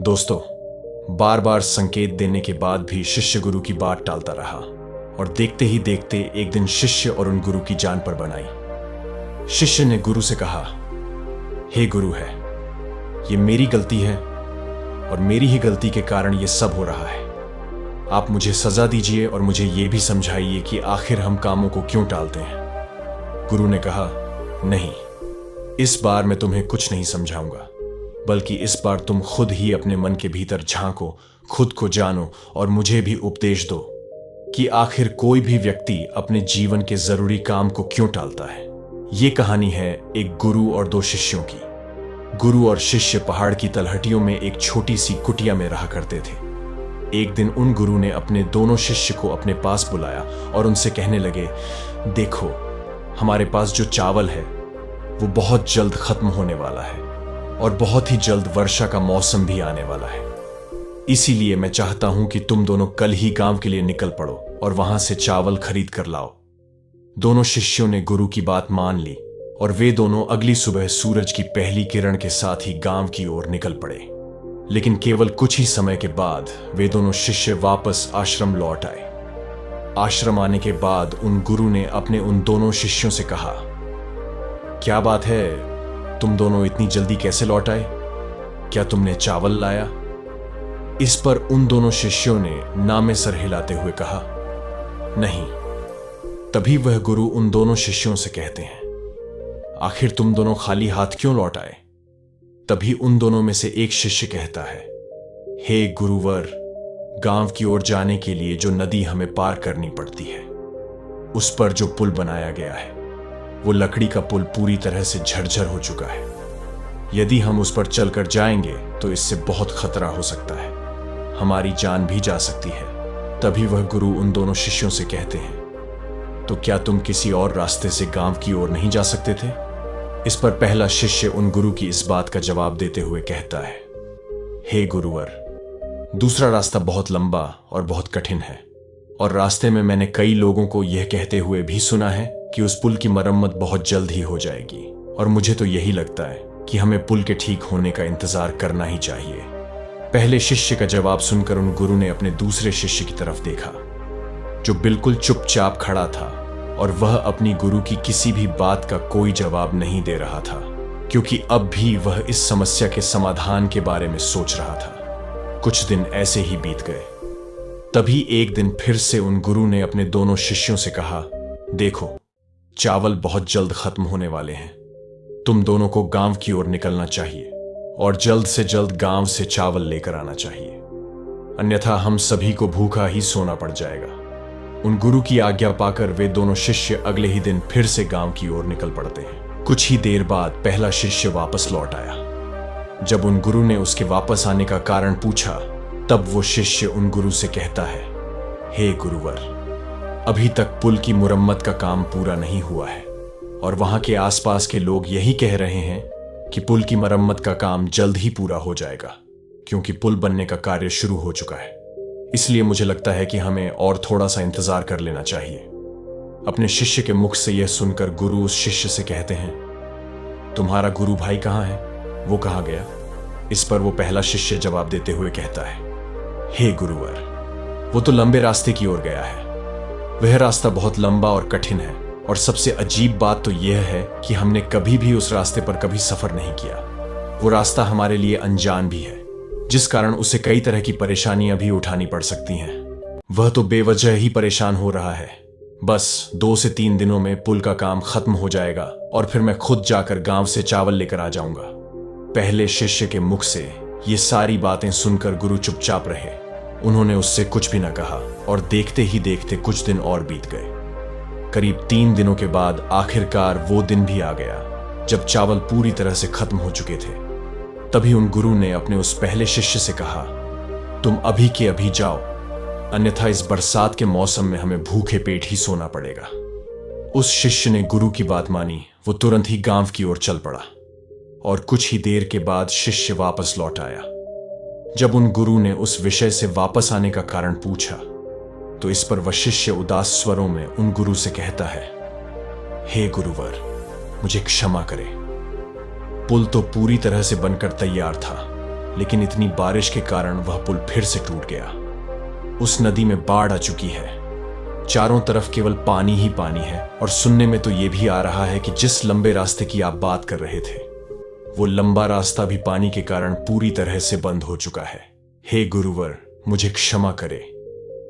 दोस्तों, बार बार संकेत देने के बाद भी शिष्य गुरु की बात टालता रहा और देखते ही देखते एक दिन शिष्य और उन गुरु की जान पर बनाई। शिष्य ने गुरु से कहा, हे गुरु है, ये मेरी गलती है और मेरी ही गलती के कारण ये सब हो रहा है। आप मुझे सजा दीजिए और मुझे ये भी समझाइए कि आखिर हम कामों को क्यों टालते हैं। गुरु ने कहा, नहीं, इस बार मैं तुम्हें कुछ नहीं समझाऊंगा, बल्कि इस बार तुम खुद ही अपने मन के भीतर झांको, खुद को जानो और मुझे भी उपदेश दो कि आखिर कोई भी व्यक्ति अपने जीवन के जरूरी काम को क्यों टालता है। ये कहानी है एक गुरु और दो शिष्यों की। गुरु और शिष्य पहाड़ की तलहटियों में एक छोटी सी कुटिया में रहा करते थे। एक दिन उन गुरु ने अपने दोनों शिष्य को अपने पास बुलाया और उनसे कहने लगे, देखो, हमारे पास जो चावल है वो बहुत जल्द खत्म होने वाला है और बहुत ही जल्द वर्षा का मौसम भी आने वाला है। इसीलिए मैं चाहता हूं कि तुम दोनों कल ही गांव के लिए निकल पड़ो और वहां से चावल खरीद कर लाओ। दोनों शिष्यों ने गुरु की बात मान ली और वे दोनों अगली सुबह सूरज की पहली किरण के साथ ही गांव की ओर निकल पड़े। लेकिन केवल कुछ ही समय के बाद वे दोनों शिष्य वापस आश्रम लौट आए। आश्रम आने के बाद उन गुरु ने अपने उन दोनों शिष्यों से कहा, क्या बात है, तुम दोनों इतनी जल्दी कैसे लौट आए? क्या तुमने चावल लाया? इस पर उन दोनों शिष्यों ने नामे सर हिलाते हुए कहा, नहीं। तभी वह गुरु उन दोनों शिष्यों से कहते हैं, आखिर तुम दोनों खाली हाथ क्यों लौट आए? तभी उन दोनों में से एक शिष्य कहता है, हे गुरुवर, गांव की ओर जाने के लिए जो नदी हमें पार करनी पड़ती है, उस पर जो पुल बनाया गया है वो लकड़ी का पुल पूरी तरह से झरझर हो चुका है। यदि हम उस पर चलकर जाएंगे तो इससे बहुत खतरा हो सकता है, हमारी जान भी जा सकती है। तभी वह गुरु उन दोनों शिष्यों से कहते हैं, तो क्या तुम किसी और रास्ते से गांव की ओर नहीं जा सकते थे? इस पर पहला शिष्य उन गुरु की इस बात का जवाब देते हुए कहता है, हे गुरुवर, दूसरा रास्ता बहुत लंबा और बहुत कठिन है और रास्ते में मैंने कई लोगों को यह कहते हुए भी सुना है कि उस पुल की मरम्मत बहुत जल्द ही हो जाएगी और मुझे तो यही लगता है कि हमें पुल के ठीक होने का इंतजार करना ही चाहिए। पहले शिष्य का जवाब सुनकर उन गुरु ने अपने दूसरे शिष्य की तरफ देखा, जो बिल्कुल चुपचाप खड़ा था और वह अपनी गुरु की किसी भी बात का कोई जवाब नहीं दे रहा था, क्योंकि अब भी वह इस समस्या के समाधान के बारे में सोच रहा था। कुछ दिन ऐसे ही बीत गए। तभी एक दिन फिर से उन गुरु ने अपने दोनों शिष्यों से कहा, देखो, चावल बहुत जल्द खत्म होने वाले हैं। तुम दोनों को गांव की ओर निकलना चाहिए और जल्द से जल्द गांव से चावल लेकर आना चाहिए, अन्यथा हम सभी को भूखा ही सोना पड़ जाएगा। उन गुरु की आज्ञा पाकर वे दोनों शिष्य अगले ही दिन फिर से गांव की ओर निकल पड़ते हैं। कुछ ही देर बाद पहला शिष्य वापस लौट आया। जब उन गुरु ने उसके वापस आने का कारण पूछा, तब वो शिष्य उन गुरु से कहता है, हे गुरुवर, अभी तक पुल की मुरम्मत का काम पूरा नहीं हुआ है और वहां के आसपास के लोग यही कह रहे हैं कि पुल की मरम्मत का काम जल्द ही पूरा हो जाएगा, क्योंकि पुल बनने का कार्य शुरू हो चुका है। इसलिए मुझे लगता है कि हमें और थोड़ा सा इंतजार कर लेना चाहिए। अपने शिष्य के मुख से यह सुनकर गुरु उस शिष्य से कहते हैं, तुम्हारा गुरु भाई कहाँ है? वो कहाँ गया? इस पर वो पहला शिष्य जवाब देते हुए कहता है, हे गुरुवर, वो तो लंबे रास्ते की ओर गया है। वह रास्ता बहुत लंबा और कठिन है और सबसे अजीब बात तो यह है कि हमने कभी भी उस रास्ते पर कभी सफर नहीं किया। वो रास्ता हमारे लिए अनजान भी है, जिस कारण उसे कई तरह की परेशानियां भी उठानी पड़ सकती हैं। वह तो बेवजह ही परेशान हो रहा है। बस 2 से 3 दिनों में पुल का काम खत्म हो जाएगा और फिर मैं खुद जाकर गांव से चावल लेकर आ जाऊंगा। पहले शिष्य के मुख से ये सारी बातें सुनकर गुरु चुपचाप रहे। उन्होंने उससे कुछ भी न कहा और देखते ही देखते कुछ दिन और बीत गए। करीब 3 दिनों के बाद आखिरकार वो दिन भी आ गया जब चावल पूरी तरह से खत्म हो चुके थे। तभी उन गुरु ने अपने उस पहले शिष्य से कहा, तुम अभी के अभी जाओ, अन्यथा इस बरसात के मौसम में हमें भूखे पेट ही सोना पड़ेगा। उस शिष्य ने गुरु की बात मानी। वो तुरंत ही गांव की ओर चल पड़ा और कुछ ही देर के बाद शिष्य वापस लौट आया। जब उन गुरु ने उस विषय से वापस आने का कारण पूछा, तो इस पर वह शिष्य उदास स्वरों में उन गुरु से कहता है, हे गुरुवर, मुझे क्षमा करें। पुल तो पूरी तरह से बनकर तैयार था, लेकिन इतनी बारिश के कारण वह पुल फिर से टूट गया। उस नदी में बाढ़ आ चुकी है, चारों तरफ केवल पानी ही पानी है। और सुनने में तो यह भी आ रहा है कि जिस लंबे रास्ते की आप बात कर रहे थे, वो लंबा रास्ता भी पानी के कारण पूरी तरह से बंद हो चुका है। हे गुरुवर, मुझे क्षमा करे,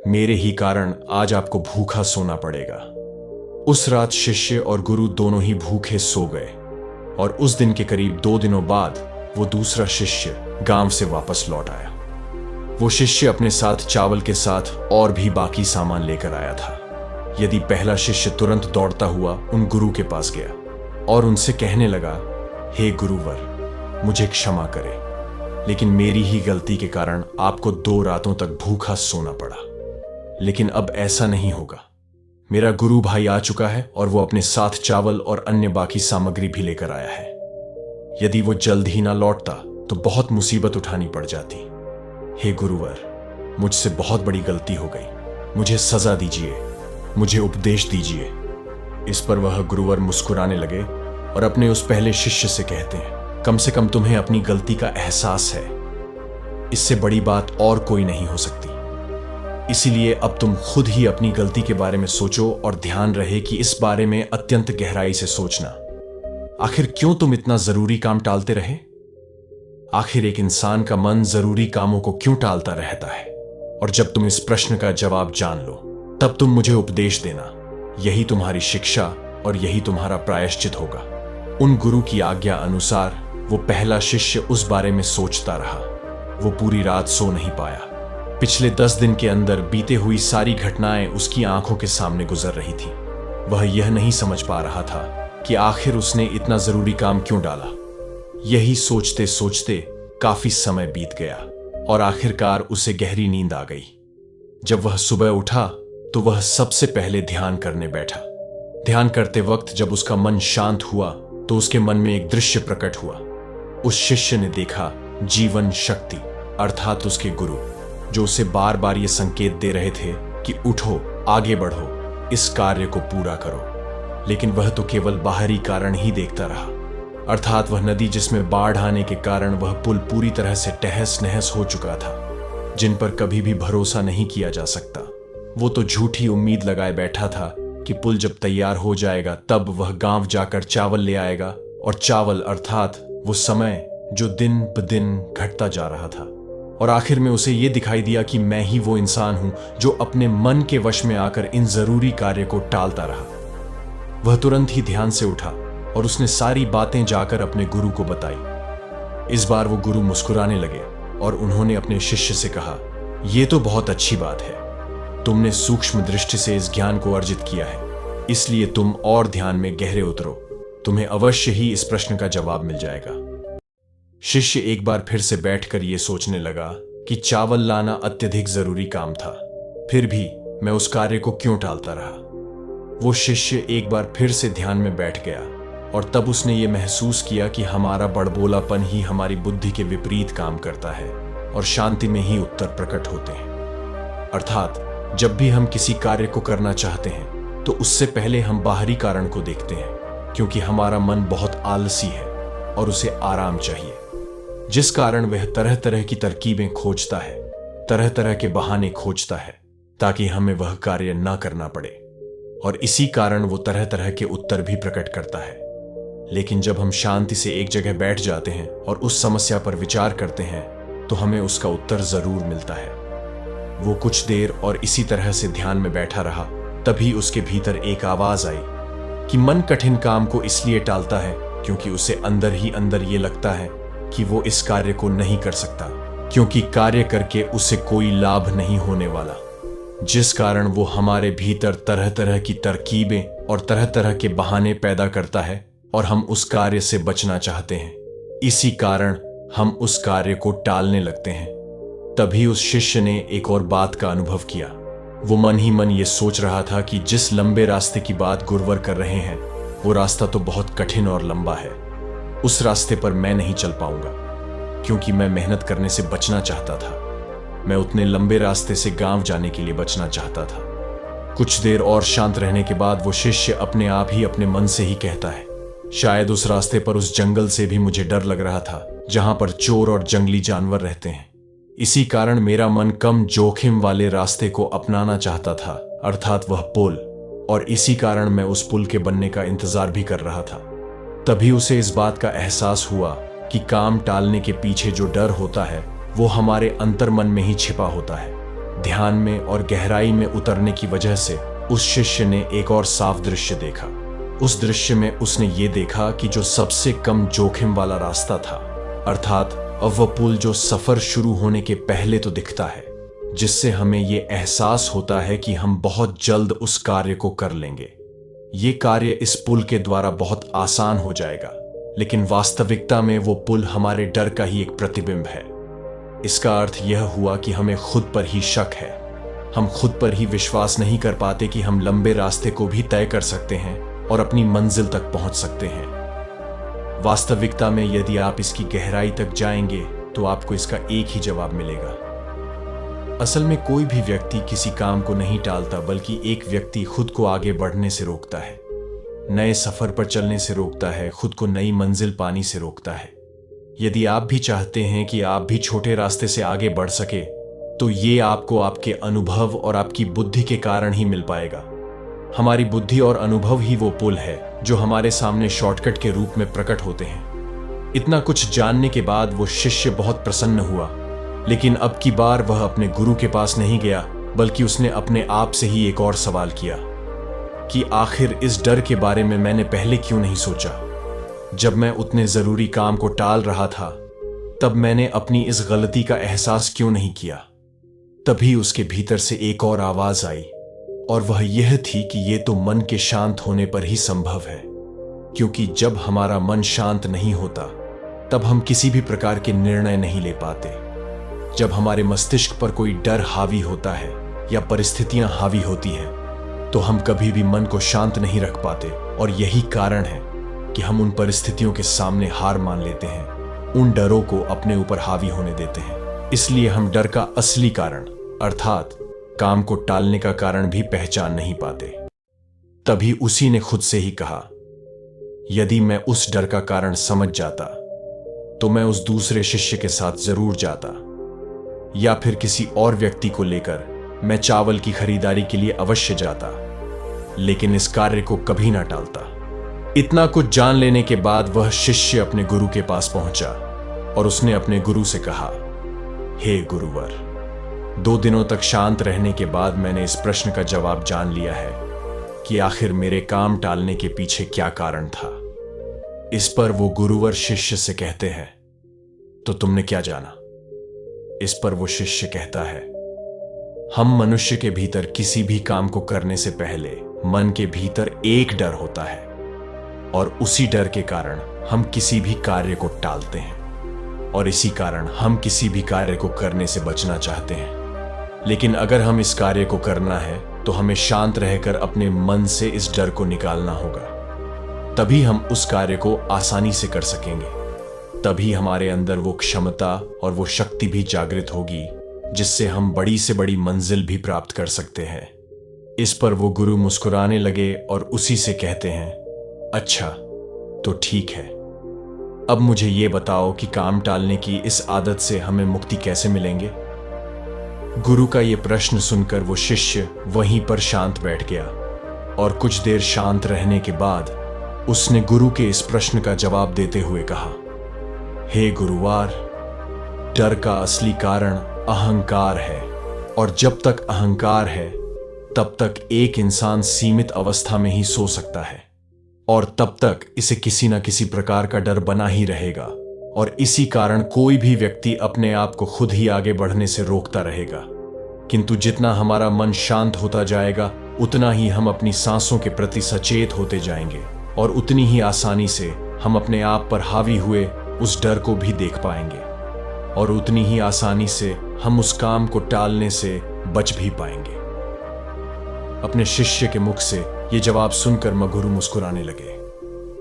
मेरे ही कारण आज आपको भूखा सोना पड़ेगा। उस रात शिष्य और गुरु दोनों ही भूखे सो गए और उस दिन के करीब 2 दिनों बाद वो दूसरा शिष्य गांव से वापस लौट आया। वो शिष्य अपने साथ चावल के साथ और भी बाकी सामान लेकर आया था। यदि पहला शिष्य तुरंत दौड़ता हुआ उन गुरु के पास गया और उनसे कहने लगा, हे गुरुवर, मुझे क्षमा करे, लेकिन मेरी ही गलती के कारण आपको 2 रातों तक भूखा सोना पड़ा। लेकिन अब ऐसा नहीं होगा। मेरा गुरु भाई आ चुका है और वो अपने साथ चावल और अन्य बाकी सामग्री भी लेकर आया है। यदि वो जल्द ही ना लौटता तो बहुत मुसीबत उठानी पड़ जाती। हे गुरुवर, मुझसे बहुत बड़ी गलती हो गई, मुझे सजा दीजिए, मुझे उपदेश दीजिए। इस पर वह गुरुवर मुस्कुराने लगे और अपने उस पहले शिष्य से कहते हैं, कम से कम तुम्हें अपनी गलती का एहसास है, इससे बड़ी बात और कोई नहीं हो सकती। इसीलिए अब तुम खुद ही अपनी गलती के बारे में सोचो और ध्यान रहे कि इस बारे में अत्यंत गहराई से सोचना। आखिर क्यों तुम इतना जरूरी काम टालते रहे? आखिर एक इंसान का मन जरूरी कामों को क्यों टालता रहता है? और जब तुम इस प्रश्न का जवाब जान लो, तब तुम मुझे उपदेश देना। यही तुम्हारी शिक्षा और यही तुम्हारा प्रायश्चित होगा। उन गुरु की आज्ञा अनुसार वो पहला शिष्य उस बारे में सोचता रहा। वो पूरी रात सो नहीं पाया। पिछले 10 दिन के अंदर बीते हुई सारी घटनाएं उसकी आंखों के सामने गुजर रही थी। वह यह नहीं समझ पा रहा था कि आखिर उसने इतना जरूरी काम क्यों डाला। यही सोचते सोचते काफी समय बीत गया और आखिरकार उसे गहरी नींद आ गई। जब वह सुबह उठा तो वह सबसे पहले ध्यान करने बैठा। ध्यान करते वक्त जब उसका मन शांत हुआ तो उसके मन में एक दृश्य प्रकट हुआ। उस शिष्य ने देखा जीवन शक्ति अर्थात उसके गुरु, जो उसे बार बार ये संकेत दे रहे थे कि उठो, आगे बढ़ो, इस कार्य को पूरा करो। लेकिन वह तो केवल बाहरी कारण ही देखता रहा, अर्थात वह नदी जिसमें बाढ़ आने के कारण वह पुल पूरी तरह से तहस नहस हो चुका था, जिन पर कभी भी भरोसा नहीं किया जा सकता। वो तो झूठी उम्मीद लगाए बैठा था कि पुल जब तैयार हो जाएगा तब वह गांव जाकर चावल ले आएगा, और चावल अर्थात वो समय जो दिन ब दिन घटता जा रहा था। और आखिर में उसे यह दिखाई दिया कि मैं ही वो इंसान हूं जो अपने मन के वश में आकर इन जरूरी कार्य को टालता रहा। वह तुरंत ही ध्यान से उठा और उसने सारी बातें जाकर अपने गुरु को बताई। इस बार वो गुरु मुस्कुराने लगे और उन्होंने अपने शिष्य से कहा, यह तो बहुत अच्छी बात है, तुमने सूक्ष्म दृष्टि से इस ज्ञान को अर्जित किया है, इसलिए तुम और ध्यान में गहरे उतरो, तुम्हें अवश्य ही इस प्रश्न का जवाब मिल जाएगा। शिष्य एक बार फिर से बैठकर यह सोचने लगा कि चावल लाना अत्यधिक जरूरी काम था, फिर भी मैं उस कार्य को क्यों टालता रहा। वो शिष्य एक बार फिर से ध्यान में बैठ गया और तब उसने ये महसूस किया कि हमारा बड़बोलापन ही हमारी बुद्धि के विपरीत काम करता है और शांति में ही उत्तर प्रकट होते हैं। अर्थात जब भी हम किसी कार्य को करना चाहते हैं तो उससे पहले हम बाहरी कारण को देखते हैं, क्योंकि हमारा मन बहुत आलसी है और उसे आराम चाहिए, जिस कारण वह तरह तरह की तरकीबें खोजता है, तरह तरह के बहाने खोजता है ताकि हमें वह कार्य ना करना पड़े, और इसी कारण वो तरह तरह के उत्तर भी प्रकट करता है। लेकिन जब हम शांति से एक जगह बैठ जाते हैं और उस समस्या पर विचार करते हैं तो हमें उसका उत्तर जरूर मिलता है। वो कुछ देर और इसी तरह से ध्यान में बैठा रहा, तभी उसके भीतर एक आवाज आई कि मन कठिन काम को इसलिए टालता है क्योंकि उसे अंदर ही अंदर ये लगता है कि वो इस कार्य को नहीं कर सकता, क्योंकि कार्य करके उसे कोई लाभ नहीं होने वाला, जिस कारण वो हमारे भीतर तरह तरह की तरकीबें और तरह तरह के बहाने पैदा करता है और हम उस कार्य से बचना चाहते हैं। इसी कारण हम उस कार्य को टालने लगते हैं। तभी उस शिष्य ने एक और बात का अनुभव किया। वो मन ही मन ये सोच रहा था कि जिस लंबे रास्ते की बात गुरुवर कर रहे हैं वो रास्ता तो बहुत कठिन और लंबा है। उस रास्ते पर मैं नहीं चल पाऊंगा, क्योंकि मैं मेहनत करने से बचना चाहता था। मैं उतने लंबे रास्ते से गांव जाने के लिए बचना चाहता था। कुछ देर और शांत रहने के बाद वो शिष्य अपने आप ही अपने मन से ही कहता है, शायद उस रास्ते पर उस जंगल से भी मुझे डर लग रहा था जहां पर चोर और जंगली जानवर रहते हैं। इसी कारण मेरा मन कम जोखिम वाले रास्ते को अपनाना चाहता था, अर्थात वह पुल। और इसी कारण मैं उस पुल के बनने का इंतजार भी कर रहा था। तभी उसे इस बात का एहसास हुआ कि काम टालने के पीछे जो डर होता है वो हमारे अंतर्मन में ही छिपा होता है। ध्यान में और गहराई में उतरने की वजह से उस शिष्य ने एक और साफ दृश्य देखा। उस दृश्य में उसने ये देखा कि जो सबसे कम जोखिम वाला रास्ता था, अर्थात अब वह पुल जो सफर शुरू होने के पहले तो दिखता है, जिससे हमें ये एहसास होता है कि हम बहुत जल्द उस कार्य को कर लेंगे। ये कार्य इस पुल के द्वारा बहुत आसान हो जाएगा, लेकिन वास्तविकता में वो पुल हमारे डर का ही एक प्रतिबिंब है। इसका अर्थ यह हुआ कि हमें खुद पर ही शक है। हम खुद पर ही विश्वास नहीं कर पाते कि हम लंबे रास्ते को भी तय कर सकते हैं और अपनी मंजिल तक पहुंच सकते हैं। वास्तविकता में यदि आप इसकी गहराई तक जाएंगे तो आपको इसका एक ही जवाब मिलेगा। असल में कोई भी व्यक्ति किसी काम को नहीं टालता, बल्कि एक व्यक्ति खुद को आगे बढ़ने से रोकता है, नए सफर पर चलने से रोकता है, खुद को नई मंजिल पाने से रोकता है। यदि आप भी चाहते हैं कि आप भी छोटे रास्ते से आगे बढ़ सके, तो ये आपको आपके अनुभव और आपकी बुद्धि के कारण ही मिल पाएगा। हमारी बुद्धि और अनुभव ही वो पुल है जो हमारे सामने शॉर्टकट के रूप में प्रकट होते हैं। इतना कुछ जानने के बाद वो शिष्य बहुत प्रसन्न हुआ, लेकिन अब की बार वह अपने गुरु के पास नहीं गया, बल्कि उसने अपने आप से ही एक और सवाल किया कि आखिर इस डर के बारे में मैंने पहले क्यों नहीं सोचा। जब मैं उतने जरूरी काम को टाल रहा था, तब मैंने अपनी इस गलती का एहसास क्यों नहीं किया। तभी उसके भीतर से एक और आवाज आई, और वह यह थी कि ये तो मन के शांत होने पर ही संभव है, क्योंकि जब हमारा मन शांत नहीं होता तब हम किसी भी प्रकार के निर्णय नहीं ले पाते। जब हमारे मस्तिष्क पर कोई डर हावी होता है या परिस्थितियां हावी होती हैं, तो हम कभी भी मन को शांत नहीं रख पाते, और यही कारण है कि हम उन परिस्थितियों के सामने हार मान लेते हैं, उन डरों को अपने ऊपर हावी होने देते हैं। इसलिए हम डर का असली कारण, अर्थात काम को टालने का कारण भी पहचान नहीं पाते। तभी उसी ने खुद से ही कहा, यदि मैं उस डर का कारण समझ जाता तो मैं उस दूसरे शिष्य के साथ जरूर जाता, या फिर किसी और व्यक्ति को लेकर मैं चावल की खरीदारी के लिए अवश्य जाता, लेकिन इस कार्य को कभी ना टालता। इतना कुछ जान लेने के बाद वह शिष्य अपने गुरु के पास पहुंचा और उसने अपने गुरु से कहा, हे गुरुवर, 2 दिनों तक शांत रहने के बाद मैंने इस प्रश्न का जवाब जान लिया है कि आखिर मेरे काम टालने के पीछे क्या कारण था। इस पर वो गुरुवर शिष्य से कहते हैं, तो तुमने क्या जाना। इस पर वो शिष्य कहता है, हम मनुष्य के भीतर किसी भी काम को करने से पहले मन के भीतर एक डर होता है, और उसी डर के कारण हम किसी भी कार्य को टालते हैं, और इसी कारण हम किसी भी कार्य को करने से बचना चाहते हैं। लेकिन अगर हम इस कार्य को करना है तो हमें शांत रहकर अपने मन से इस डर को निकालना होगा। तभी हम उस कार्य को आसानी से कर सकेंगे। तभी हमारे अंदर वो क्षमता और वो शक्ति भी जागृत होगी जिससे हम बड़ी से बड़ी मंजिल भी प्राप्त कर सकते हैं। इस पर वो गुरु मुस्कुराने लगे और उसी से कहते हैं, अच्छा तो ठीक है, अब मुझे ये बताओ कि काम टालने की इस आदत से हमें मुक्ति कैसे मिलेंगे। गुरु का ये प्रश्न सुनकर वो शिष्य वहीं पर शांत बैठ गया, और कुछ देर शांत रहने के बाद उसने गुरु के इस प्रश्न का जवाब देते हुए कहा, हे गुरुवार, डर का असली कारण अहंकार है, और जब तक अहंकार है तब तक एक इंसान सीमित अवस्था में ही सो सकता है, और तब तक इसे किसी न किसी प्रकार का डर बना ही रहेगा, और इसी कारण कोई भी व्यक्ति अपने आप को खुद ही आगे बढ़ने से रोकता रहेगा। किंतु जितना हमारा मन शांत होता जाएगा, उतना ही हम अपनी सांसों के प्रति सचेत होते जाएंगे, और उतनी ही आसानी से हम अपने आप पर हावी हुए उस डर को भी देख पाएंगे, और उतनी ही आसानी से हम उस काम को टालने से बच भी पाएंगे। अपने शिष्य के मुख से ये जवाब सुनकर गुरु मुस्कुराने लगे।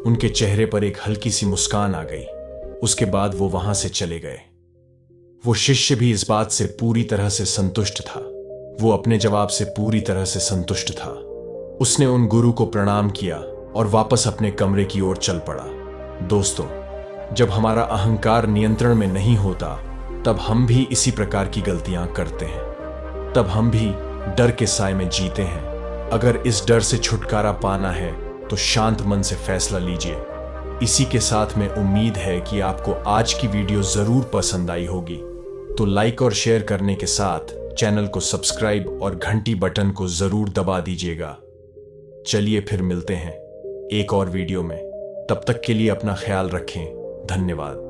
उनके चेहरे पर एक हल्की सी मुस्कान आ गई। उसके बाद वो वहां से चले गए। वो शिष्य भी इस बात से पूरी तरह से संतुष्ट था। वो अपने जवाब से पूरी तरह से संतुष्ट था। उसने उन गुरु को प्रणाम किया और वापस अपने कमरे की ओर चल पड़ा। दोस्तों, जब हमारा अहंकार नियंत्रण में नहीं होता तब हम भी इसी प्रकार की गलतियां करते हैं। तब हम भी डर के साए में जीते हैं। अगर इस डर से छुटकारा पाना है तो शांत मन से फैसला लीजिए। इसी के साथ में उम्मीद है कि आपको आज की वीडियो जरूर पसंद आई होगी, तो लाइक और शेयर करने के साथ चैनल को सब्सक्राइब और घंटी बटन को जरूर दबा दीजिएगा। चलिए फिर मिलते हैं एक और वीडियो में। तब तक के लिए अपना ख्याल रखें। धन्यवाद।